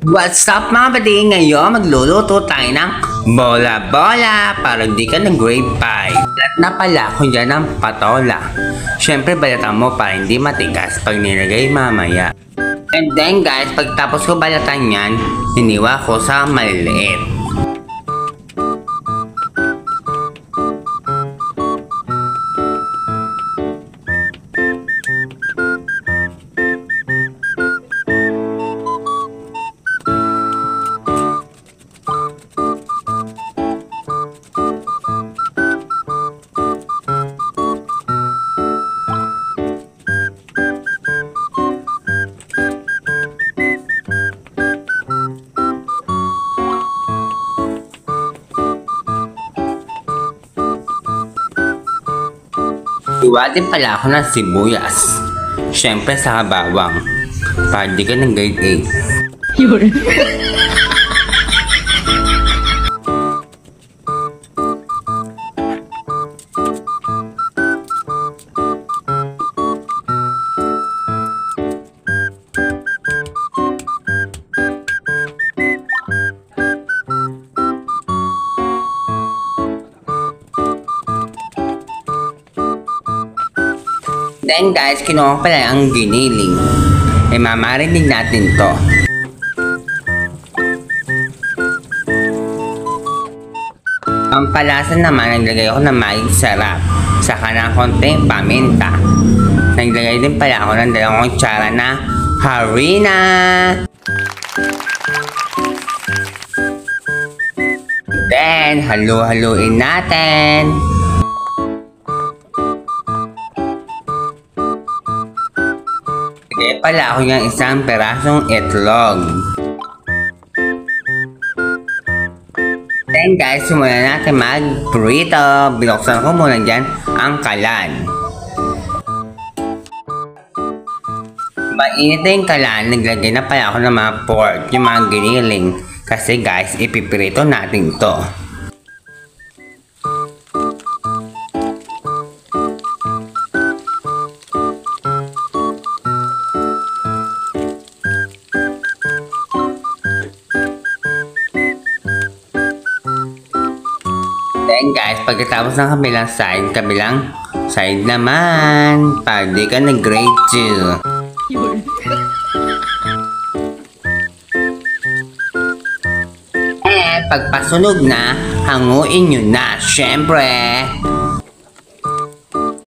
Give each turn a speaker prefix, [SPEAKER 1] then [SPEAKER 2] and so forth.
[SPEAKER 1] What's up mga badi? Ngayon magluluto tayo ng bola-bola para di ka ng grade 5. At na pala ko dyan ng patola. Siyempre balatan mo para hindi matigas pag nilagay mamaya. And then guys, pagtapos ko balatan yan, hiniwa ko sa maliliit. Iwa din pala ako ng sibuyas. Siyempre sa bawang. Para di ka ng grade 8.
[SPEAKER 2] Yun.
[SPEAKER 1] Then guys, kinuha ko pala ang giniling. Mamarinig natin to. Ang palasa naman, naglagay ako ng maging sarap. Saka ng konting paminta. Naglagay din pala ako ng 2 kutsara na harina. Then, halu-haluin natin. Pala ako yung isang perasong itlog. Then guys, simulan natin mag-prito. Binuksan ko muna dyan ang kalan. Mainit na yung kalan, naglagay na pala ako ng mga pork, yung mga giniling. Kasi guys, ipiprito natin to. Then guys, pagkatapos ng kabilang side naman, para di ka na grade 2.
[SPEAKER 2] Yun.
[SPEAKER 1] And pagpasunog na, hanguin nyo na, syempre.